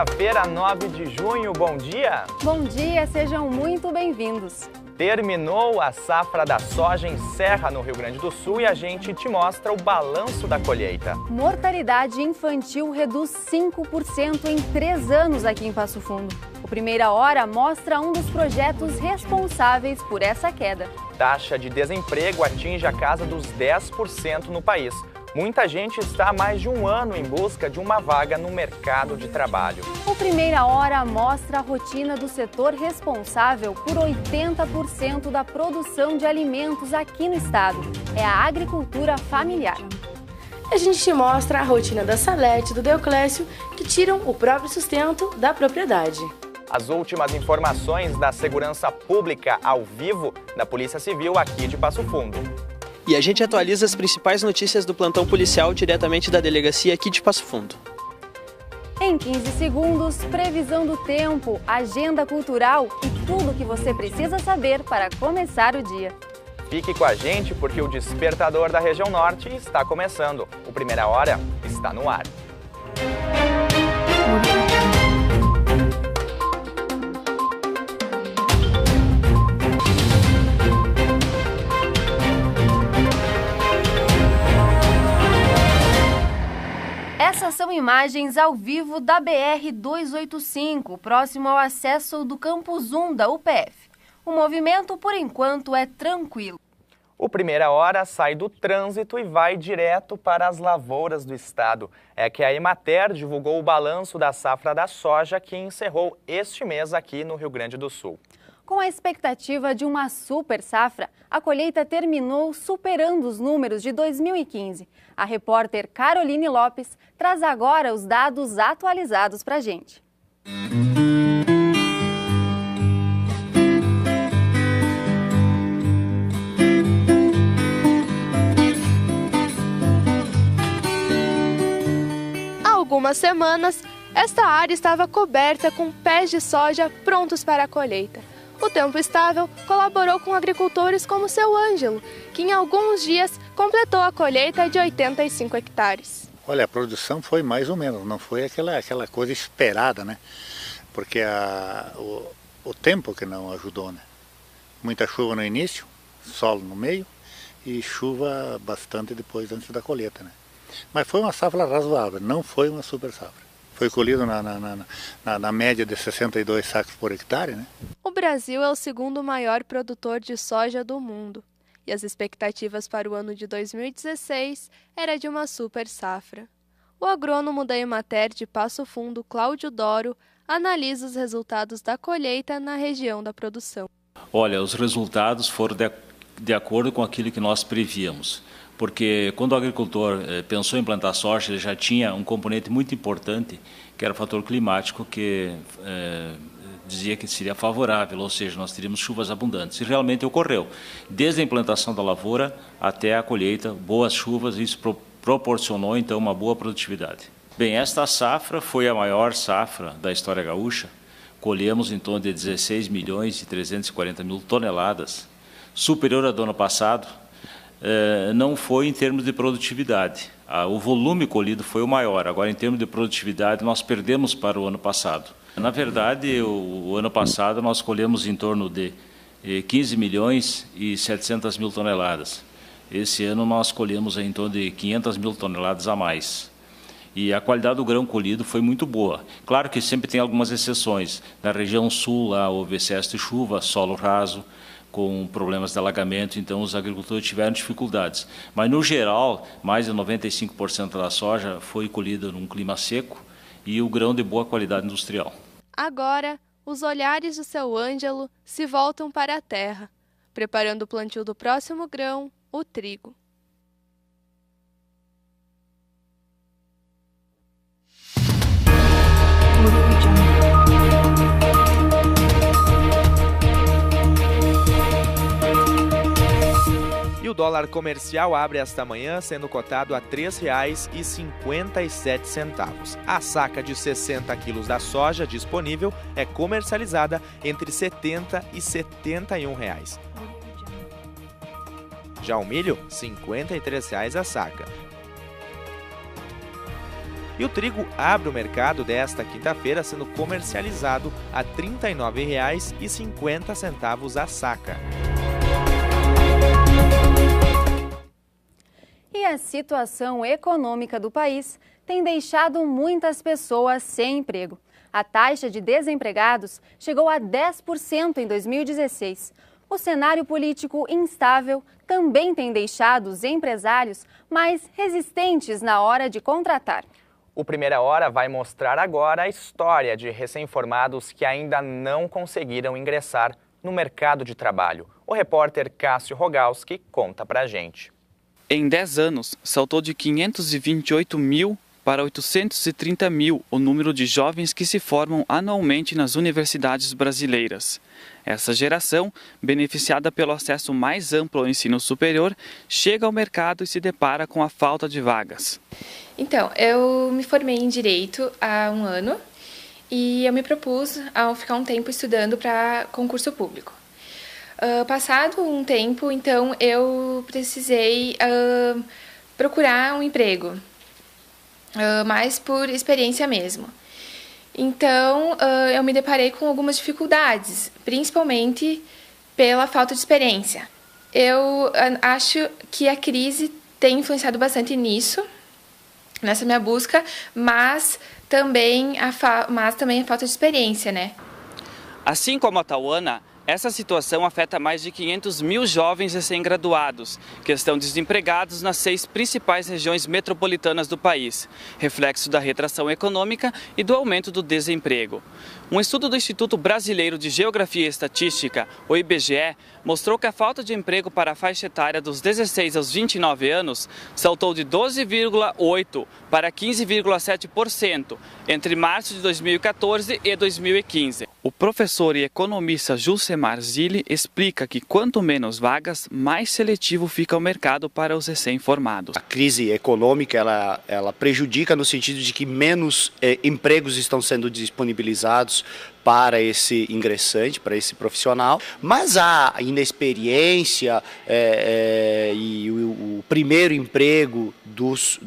Quinta-feira, 9 de junho, bom dia! Bom dia, sejam muito bem-vindos! Terminou a safra da soja em Serra, no Rio Grande do Sul, e a gente te mostra o balanço da colheita. Mortalidade infantil reduz 5% em 3 anos aqui em Passo Fundo. O Primeira Hora mostra um dos projetos responsáveis por essa queda. Taxa de desemprego atinge a casa dos 10% no país. Muita gente está há mais de um ano em busca de uma vaga no mercado de trabalho. O Primeira Hora mostra a rotina do setor responsável por 80% da produção de alimentos aqui no estado. É a agricultura familiar. A gente te mostra a rotina da Salete e do Deoclésio, que tiram o próprio sustento da propriedade. As últimas informações da segurança pública ao vivo da Polícia Civil aqui de Passo Fundo. E a gente atualiza as principais notícias do plantão policial diretamente da delegacia aqui de Passo Fundo. Em 15 segundos, previsão do tempo, agenda cultural e tudo o que você precisa saber para começar o dia. Fique com a gente porque o Despertador da Região Norte está começando. O Primeira Hora está no ar. Essas são imagens ao vivo da BR-285, próximo ao acesso do Campus 1 da UPF. O movimento, por enquanto, é tranquilo. O Primeira Hora sai do trânsito e vai direto para as lavouras do estado. É que a Emater divulgou o balanço da safra da soja que encerrou este mês aqui no Rio Grande do Sul. Com a expectativa de uma super safra, a colheita terminou superando os números de 2015. A repórter Caroline Lopes traz agora os dados atualizados para a gente. Há algumas semanas, esta área estava coberta com pés de soja prontos para a colheita. O tempo estável colaborou com agricultores como o seu Ângelo, que em alguns dias completou a colheita de 85 hectares. Olha, a produção foi mais ou menos, não foi aquela coisa esperada, né? Porque o tempo que não ajudou, né? Muita chuva no início, solo no meio e chuva bastante depois, antes da colheita, né? Mas foi uma safra razoável, não foi uma super safra. Foi colhido na média de 62 sacos por hectare, né? O Brasil é o segundo maior produtor de soja do mundo. E as expectativas para o ano de 2016 era de uma super safra. O agrônomo da Emater de Passo Fundo, Cláudio Doro, analisa os resultados da colheita na região da produção. Olha, os resultados foram de acordo com aquilo que nós prevíamos. Porque quando o agricultor pensou em plantar soja, ele já tinha um componente muito importante, que era o fator climático, que dizia que seria favorável, ou seja, nós teríamos chuvas abundantes. E realmente ocorreu. Desde a implantação da lavoura até a colheita, boas chuvas, isso proporcionou, então, uma boa produtividade. Bem, esta safra foi a maior safra da história gaúcha. Colhemos em torno de 16 milhões e 340 mil toneladas, superior à do ano passado. Não foi em termos de produtividade. O volume colhido foi o maior. Agora, em termos de produtividade, nós perdemos para o ano passado. Na verdade, o ano passado nós colhemos em torno de 15 milhões e 700 mil toneladas. Esse ano nós colhemos em torno de 500 mil toneladas a mais. E a qualidade do grão colhido foi muito boa. Claro que sempre tem algumas exceções. Na região sul, lá houve excesso de chuva, solo raso, com problemas de alagamento, então os agricultores tiveram dificuldades. Mas, no geral, mais de 95% da soja foi colhida num clima seco e o grão de boa qualidade industrial. Agora, os olhares do seu Ângelo se voltam para a terra, preparando o plantio do próximo grão, o trigo. E o dólar comercial abre esta manhã sendo cotado a R$ 3,57. A saca de 60 quilos da soja disponível é comercializada entre R$ 70 e R$ 71. Já o milho, R$ 53 a saca. E o trigo abre o mercado desta quinta-feira sendo comercializado a R$ 39,50 a saca. E a situação econômica do país tem deixado muitas pessoas sem emprego. A taxa de desempregados chegou a 10% em 2016. O cenário político instável também tem deixado os empresários mais resistentes na hora de contratar. O Primeira Hora vai mostrar agora a história de recém-formados que ainda não conseguiram ingressar no mercado de trabalho. O repórter Cássio Rogalski conta pra gente. Em 10 anos, saltou de 528 mil para 830 mil o número de jovens que se formam anualmente nas universidades brasileiras. Essa geração, beneficiada pelo acesso mais amplo ao ensino superior, chega ao mercado e se depara com a falta de vagas. Então, eu me formei em Direito há um ano e eu me propus a ficar um tempo estudando para concurso público. Passado um tempo, então, eu precisei procurar um emprego. Mais por experiência mesmo. Então, eu me deparei com algumas dificuldades, principalmente pela falta de experiência. Eu acho que a crise tem influenciado bastante nisso, nessa minha busca, mas também a falta de experiência, né? Assim como a Tauana, essa situação afeta mais de 500 mil jovens recém-graduados, que estão desempregados nas 6 principais regiões metropolitanas do país, reflexo da retração econômica e do aumento do desemprego. Um estudo do Instituto Brasileiro de Geografia e Estatística, o IBGE, mostrou que a falta de emprego para a faixa etária dos 16 aos 29 anos saltou de 12,8% para 15,7% entre março de 2014 e 2015. O professor e economista Jusemar Zilli explica que quanto menos vagas, mais seletivo fica o mercado para os recém-formados. A crise econômica ela prejudica no sentido de que menos empregos estão sendo disponibilizados para esse ingressante, para esse profissional, mas a inexperiência e o primeiro emprego dos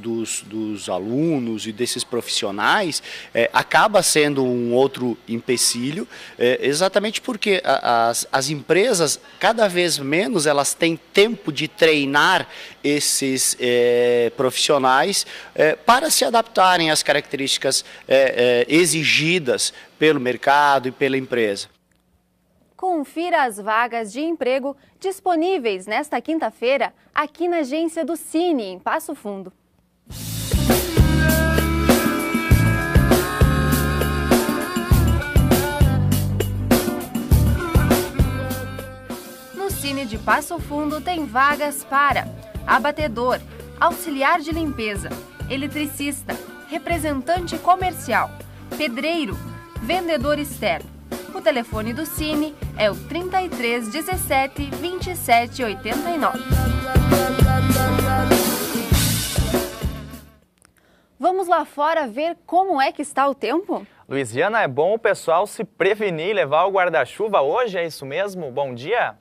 alunos e desses profissionais acaba sendo um outro empecilho, exatamente porque as empresas, cada vez menos, elas têm tempo de treinar esses profissionais para se adaptarem às características exigidas pelo mercado e pela empresa. Confira as vagas de emprego disponíveis nesta quinta-feira aqui na agência do Cine, em Passo Fundo. No Cine de Passo Fundo tem vagas para abatedor, auxiliar de limpeza, eletricista, representante comercial, pedreiro, vendedor externo. O telefone do Cine é o 33 17 27 89. Vamos lá fora ver como é que está o tempo? Luiziana, é bom o pessoal se prevenir e levar o guarda-chuva hoje, é isso mesmo? Bom dia!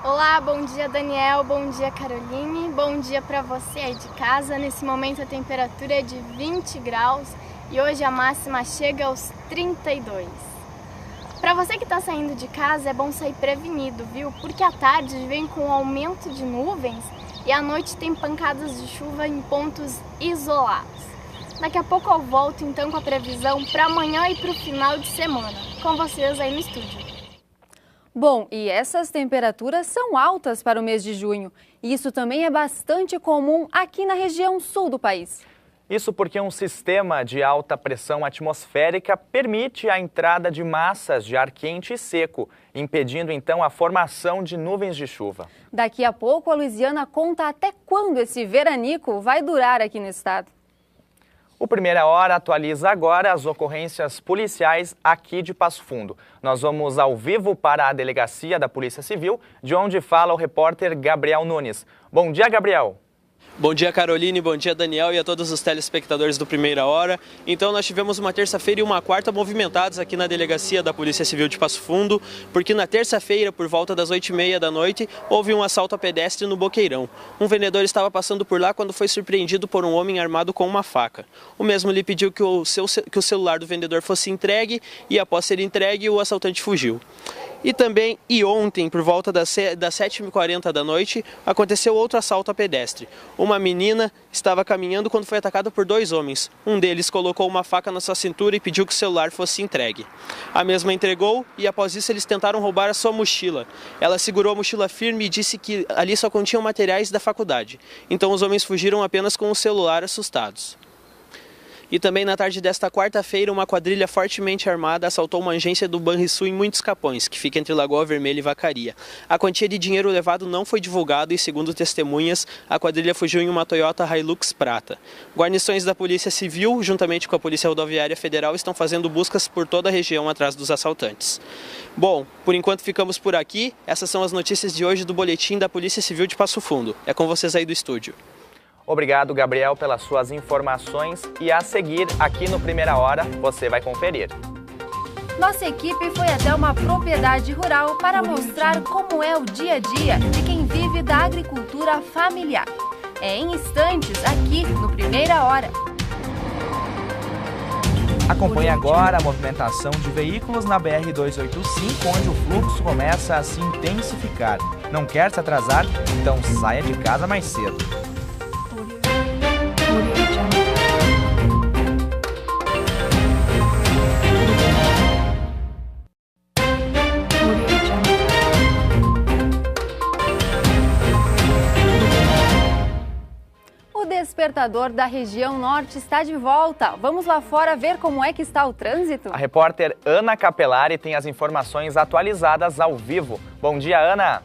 Olá, bom dia Daniel, bom dia Caroline, bom dia para você aí de casa. Nesse momento a temperatura é de 20 graus e hoje a máxima chega aos 32. Para você que está saindo de casa é bom sair prevenido, viu? Porque à tarde vem com um aumento de nuvens e à noite tem pancadas de chuva em pontos isolados. Daqui a pouco eu volto então com a previsão para amanhã e para o final de semana. Com vocês aí no estúdio. Bom, e essas temperaturas são altas para o mês de junho. Isso também é bastante comum aqui na região sul do país. Isso porque um sistema de alta pressão atmosférica permite a entrada de massas de ar quente e seco, impedindo então a formação de nuvens de chuva. Daqui a pouco a Luiziana conta até quando esse veranico vai durar aqui no estado. O Primeira Hora atualiza agora as ocorrências policiais aqui de Passo Fundo. Nós vamos ao vivo para a delegacia da Polícia Civil, de onde fala o repórter Gabriel Nunes. Bom dia, Gabriel. Bom dia, Caroline, bom dia, Daniel, e a todos os telespectadores do Primeira Hora. Então, nós tivemos uma terça-feira e uma quarta movimentados aqui na Delegacia da Polícia Civil de Passo Fundo, porque na terça-feira, por volta das 8h30 da noite, houve um assalto a pedestre no Boqueirão. Um vendedor estava passando por lá quando foi surpreendido por um homem armado com uma faca. O mesmo lhe pediu que o celular do vendedor fosse entregue e, após ser entregue, o assaltante fugiu. E ontem, por volta das 7h40 da noite, aconteceu outro assalto a pedestre. Uma menina estava caminhando quando foi atacada por 2 homens. Um deles colocou uma faca na sua cintura e pediu que o celular fosse entregue. A mesma entregou e, após isso, eles tentaram roubar a sua mochila. Ela segurou a mochila firme e disse que ali só continham materiais da faculdade. Então os homens fugiram apenas com o celular, assustados. E também na tarde desta quarta-feira, uma quadrilha fortemente armada assaltou uma agência do Banrisul em Muitos Capões, que fica entre Lagoa Vermelha e Vacaria. A quantia de dinheiro levado não foi divulgada e, segundo testemunhas, a quadrilha fugiu em uma Toyota Hilux prata. Guarnições da Polícia Civil, juntamente com a Polícia Rodoviária Federal, estão fazendo buscas por toda a região atrás dos assaltantes. Bom, por enquanto ficamos por aqui. Essas são as notícias de hoje do Boletim da Polícia Civil de Passo Fundo. É com vocês aí do estúdio. Obrigado, Gabriel, pelas suas informações, e a seguir, aqui no Primeira Hora, você vai conferir. Nossa equipe foi até uma propriedade rural para mostrar como é o dia a dia de quem vive da agricultura familiar. É em instantes, aqui no Primeira Hora. Acompanhe agora a movimentação de veículos na BR-285, onde o fluxo começa a se intensificar. Não quer se atrasar? Então saia de casa mais cedo. O despertador da região norte está de volta. Vamos lá fora ver como é que está o trânsito? A repórter Ana Capelari tem as informações atualizadas ao vivo. Bom dia, Ana!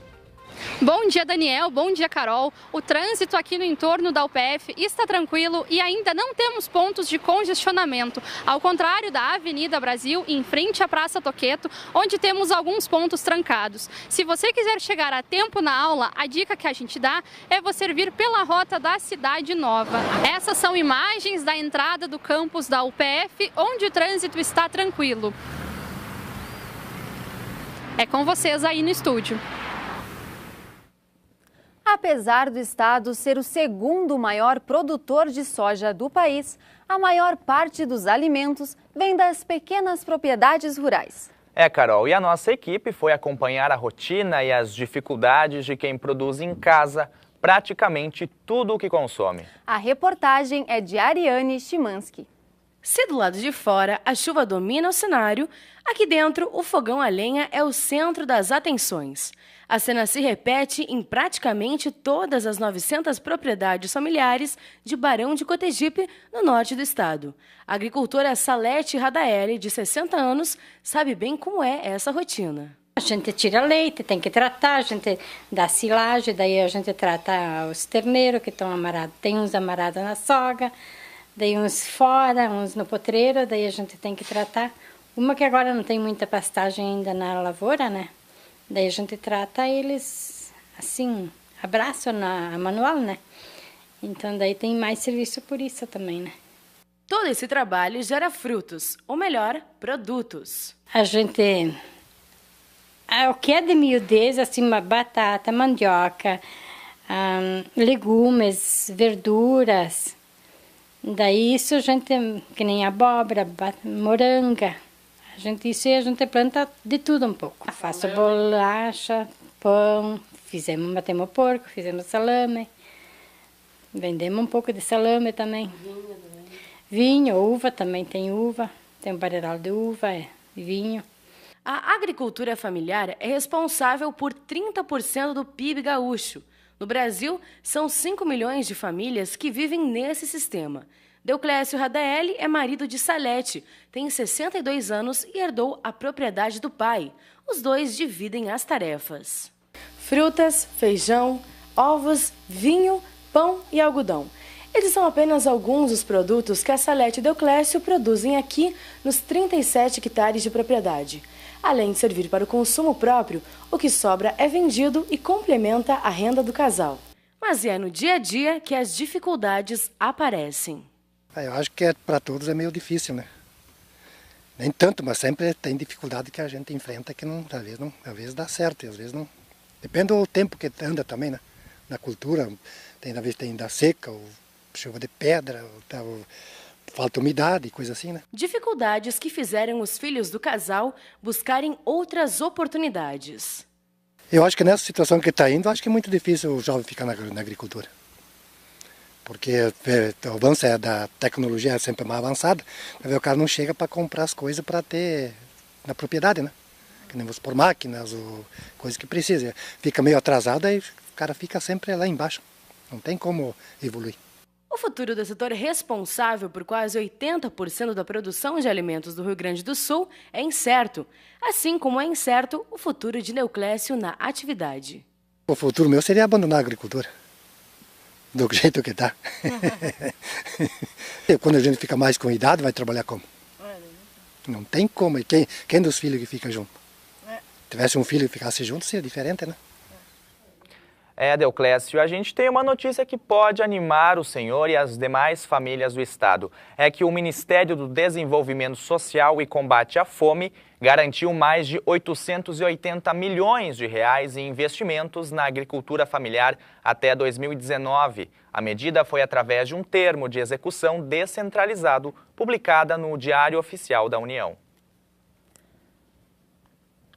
Bom dia, Daniel. Bom dia, Carol. O trânsito aqui no entorno da UPF está tranquilo e ainda não temos pontos de congestionamento. Ao contrário da Avenida Brasil, em frente à Praça Toqueto, onde temos alguns pontos trancados. Se você quiser chegar a tempo na aula, a dica que a gente dá é você vir pela rota da Cidade Nova. Essas são imagens da entrada do campus da UPF, onde o trânsito está tranquilo. É com vocês aí no estúdio. Apesar do estado ser o segundo maior produtor de soja do país, a maior parte dos alimentos vem das pequenas propriedades rurais. Carol, e a nossa equipe foi acompanhar a rotina e as dificuldades de quem produz em casa praticamente tudo o que consome. A reportagem é de Ariane Chimansky. Se do lado de fora a chuva domina o cenário, aqui dentro o fogão a lenha é o centro das atenções. A cena se repete em praticamente todas as 900 propriedades familiares de Barão de Cotegipe, no norte do estado. A agricultora Salete Radaeli, de 60 anos, sabe bem como é essa rotina. A gente tira leite, tem que tratar, a gente dá silagem, daí a gente trata os terneiros que estão amarrados. Tem uns amarrados na soga, daí uns fora, uns no potreiro, daí a gente tem que tratar. Uma que agora não tem muita pastagem ainda na lavoura, né? Daí a gente trata eles assim, abraço na manual, né? Então daí tem mais serviço por isso também, né? Todo esse trabalho gera frutos, ou melhor, produtos. A gente, o que é de miudez, assim, uma batata, mandioca, legumes, verduras. Daí isso a gente, que nem abóbora, moranga. A gente planta de tudo um pouco. Faço bolacha, pão, batemos porco, fizemos salame. Vendemos um pouco de salame também. Vinho, uva, também tem uva. Tem um barreiral de uva, vinho. A agricultura familiar é responsável por 30% do PIB gaúcho. No Brasil, são 5 milhões de famílias que vivem nesse sistema. Deoclésio Radaeli é marido de Salete, tem 62 anos e herdou a propriedade do pai. Os dois dividem as tarefas. Frutas, feijão, ovos, vinho, pão e algodão. Esses são apenas alguns dos produtos que a Salete e Deoclésio produzem aqui nos 37 hectares de propriedade. Além de servir para o consumo próprio, o que sobra é vendido e complementa a renda do casal. Mas é no dia a dia que as dificuldades aparecem. Eu acho que para todos é meio difícil, né? Nem tanto, mas sempre tem dificuldade que a gente enfrenta que às vezes dá certo, e às vezes não. Depende do tempo que anda também, né? Na cultura, às vezes tem da seca, ou chuva de pedra, ou falta umidade, coisa assim, né? Dificuldades que fizeram os filhos do casal buscarem outras oportunidades. Eu acho que nessa situação que está indo, acho que é muito difícil o jovem ficar na agricultura. Porque o avanço da tecnologia é sempre mais avançada, o cara não chega para comprar as coisas para ter na propriedade, né? Que nem por máquinas ou coisas que precisa. Fica meio atrasado, aí o cara fica sempre lá embaixo. Não tem como evoluir. O futuro do setor responsável por quase 80% da produção de alimentos do Rio Grande do Sul é incerto, assim como é incerto o futuro de Neuclécio na atividade. O futuro meu seria abandonar a agricultura, do jeito que está. Quando a gente fica mais com idade, vai trabalhar como? Não tem como. E quem dos filhos que fica junto? Se tivesse um filho que ficasse junto, seria diferente, né? Deoclésio, a gente tem uma notícia que pode animar o senhor e as demais famílias do estado. É que o Ministério do Desenvolvimento Social e Combate à Fome garantiu mais de 880 milhões de reais em investimentos na agricultura familiar até 2019. A medida foi através de um termo de execução descentralizado, publicada no Diário Oficial da União.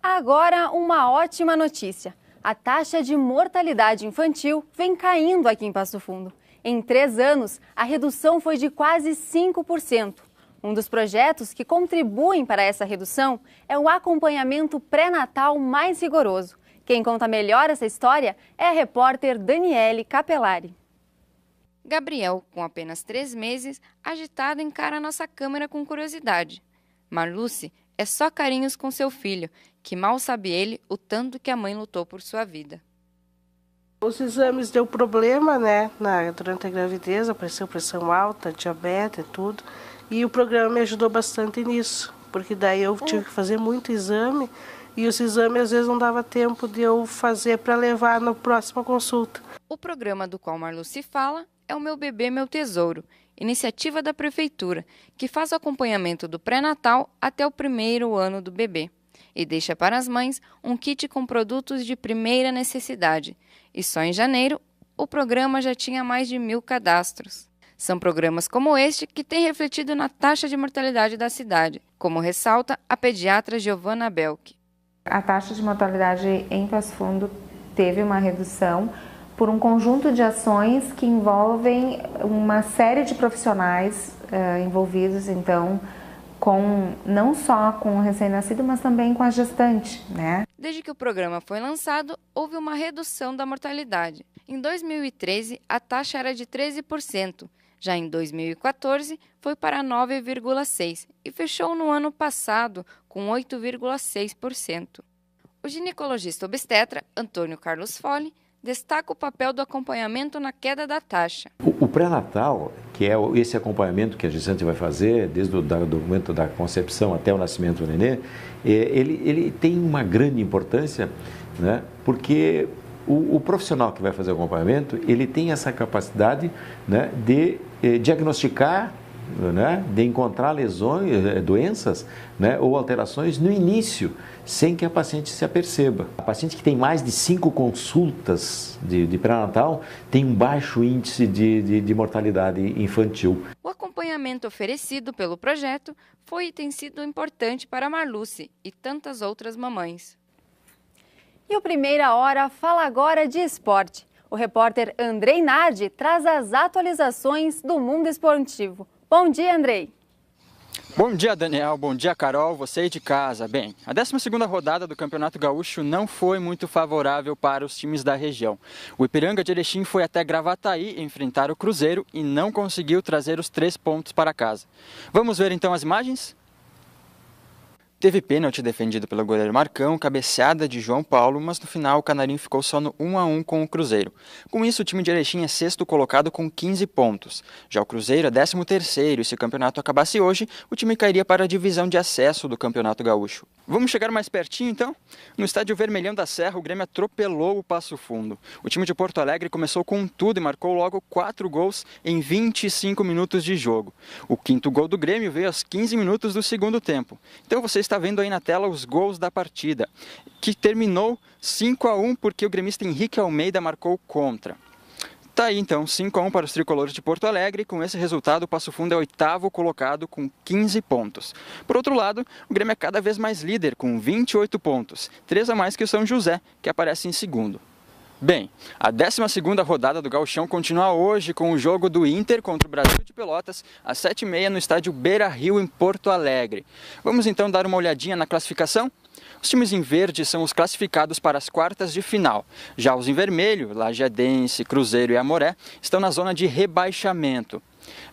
Agora, uma ótima notícia. A taxa de mortalidade infantil vem caindo aqui em Passo Fundo. Em 3 anos, a redução foi de quase 5%. Um dos projetos que contribuem para essa redução é o acompanhamento pré-natal mais rigoroso. Quem conta melhor essa história é a repórter Daniele Capelari. Gabriel, com apenas 3 meses, agitado, encara a nossa câmera com curiosidade. Marluce é só carinhos com seu filho, que mal sabe ele o tanto que a mãe lutou por sua vida. Os exames deu problema, né? Durante a gravidez, apareceu pressão alta, diabetes, tudo. E o programa me ajudou bastante nisso, porque daí eu tive que fazer muito exame e os exames às vezes não dava tempo de eu fazer para levar na próxima consulta. O programa do qual Marluce fala é o Meu Bebê, Meu Tesouro, iniciativa da Prefeitura, que faz o acompanhamento do pré-natal até o 1º ano do bebê e deixa para as mães um kit com produtos de primeira necessidade. E só em janeiro, o programa já tinha mais de 1.000 cadastros. São programas como este que têm refletido na taxa de mortalidade da cidade, como ressalta a pediatra Giovana Belk. A taxa de mortalidade em Passo Fundo teve uma redução por um conjunto de ações que envolvem uma série de profissionais envolvidos, então, não só com o recém-nascido, mas também com a gestante, né? Desde que o programa foi lançado, houve uma redução da mortalidade. Em 2013, a taxa era de 13%. Já em 2014, foi para 9,6% e fechou no ano passado com 8,6%. O ginecologista obstetra, Antônio Carlos Fole, destaca o papel do acompanhamento na queda da taxa. O pré-natal, que é esse acompanhamento que a gestante vai fazer, desde o momento da concepção até o nascimento do nenê, ele tem uma grande importância, né, porque o profissional que vai fazer o acompanhamento, ele tem essa capacidade, né, de diagnosticar, né, de encontrar lesões, doenças, né, ou alterações no início, sem que a paciente se aperceba. A paciente que tem mais de 5 consultas de pré-natal tem um baixo índice de mortalidade infantil. O acompanhamento oferecido pelo projeto foi e tem sido importante para a Marluce e tantas outras mamães. E o Primeira Hora fala agora de esporte. O repórter Andrei Nardi traz as atualizações do mundo esportivo. Bom dia, Andrei. Bom dia, Daniel. Bom dia, Carol. Você aí de casa. Bem, a 12ª rodada do Campeonato Gaúcho não foi muito favorável para os times da região. O Ipiranga de Erechim foi até Gravataí enfrentar o Cruzeiro e não conseguiu trazer os 3 pontos para casa. Vamos ver então as imagens? Teve pênalti defendido pelo goleiro Marcão, cabeceada de João Paulo, mas no final o Canarinho ficou só no 1-1 com o Cruzeiro. Com isso, o time de Erechim é sexto colocado com 15 pontos. Já o Cruzeiro é 13º e se o campeonato acabasse hoje, o time cairia para a divisão de acesso do Campeonato Gaúcho. Vamos chegar mais pertinho então? No estádio Vermelhão da Serra, o Grêmio atropelou o Passo Fundo. O time de Porto Alegre começou com tudo e marcou logo 4 gols em 25 minutos de jogo. O quinto gol do Grêmio veio aos 15 minutos do segundo tempo. Então você está vendo aí na tela os gols da partida, que terminou 5-1 porque o gremista Henrique Almeida marcou contra. Tá aí então, 5-1 para os tricolores de Porto Alegre. Com esse resultado, o Passo Fundo é 8º colocado com 15 pontos. Por outro lado, o Grêmio é cada vez mais líder com 28 pontos, 3 a mais que o São José, que aparece em segundo. Bem, a 12ª rodada do Gauchão continua hoje com o jogo do Inter contra o Brasil de Pelotas, às 7h30 no estádio Beira-Rio, em Porto Alegre. Vamos então dar uma olhadinha na classificação? Os times em verde são os classificados para as quartas de final. Já os em vermelho, Lajadense, Cruzeiro e Amoré, estão na zona de rebaixamento.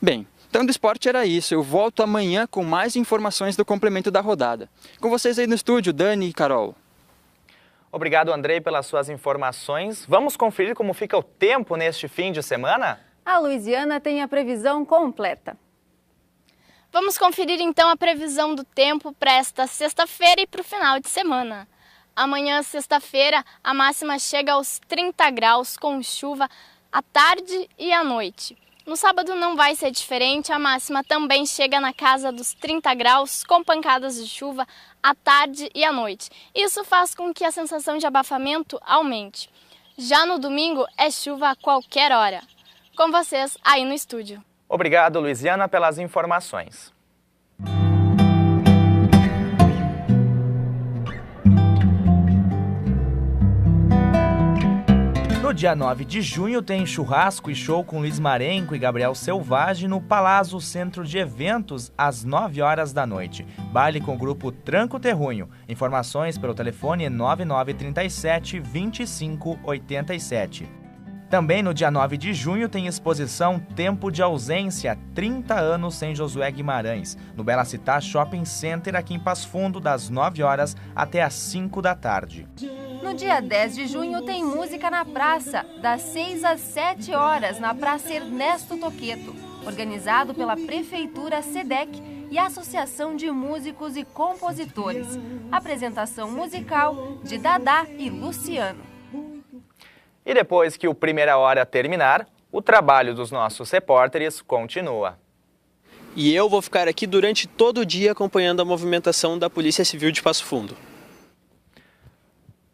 Bem, então do esporte era isso. Eu volto amanhã com mais informações do complemento da rodada. Com vocês aí no estúdio, Dani e Carol. Obrigado, Andrei, pelas suas informações. Vamos conferir como fica o tempo neste fim de semana? A Luiziana tem a previsão completa. Vamos conferir então a previsão do tempo para esta sexta-feira e para o final de semana. Amanhã, sexta-feira, a máxima chega aos 30 graus com chuva à tarde e à noite. No sábado não vai ser diferente, a máxima também chega na casa dos 30 graus com pancadas de chuva à tarde e à noite. Isso faz com que a sensação de abafamento aumente. Já no domingo é chuva a qualquer hora. Com vocês aí no estúdio. Obrigado, Luiziana, pelas informações. No dia 9 de junho tem churrasco e show com Luiz Marenco e Gabriel Selvagem no Palazzo Centro de Eventos às 9 horas da noite. Baile com o grupo Tranco Terrunho. Informações pelo telefone 9937 2587. Também no dia 9 de junho tem exposição Tempo de Ausência, 30 anos sem Josué Guimarães, no Bela Città Shopping Center, aqui em Passo Fundo, das 9 horas até as 5 da tarde. No dia 10 de junho tem Música na Praça, das 6 às 7 horas, na Praça Ernesto Toqueto, organizado pela Prefeitura SEDEC e a Associação de Músicos e Compositores. Apresentação musical de Dadá e Luciano. E depois que o Primeira Hora terminar, o trabalho dos nossos repórteres continua. E eu vou ficar aqui durante todo o dia acompanhando a movimentação da Polícia Civil de Passo Fundo.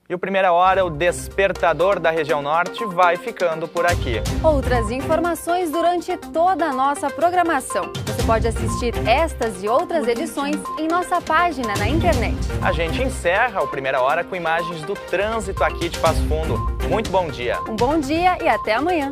E o Primeira Hora, o despertador da região norte, vai ficando por aqui. Outras informações durante toda a nossa programação. Você pode assistir estas e outras edições em nossa página na internet. A gente encerra o Primeira Hora com imagens do trânsito aqui de Passo Fundo. Muito bom dia. Um bom dia e até amanhã.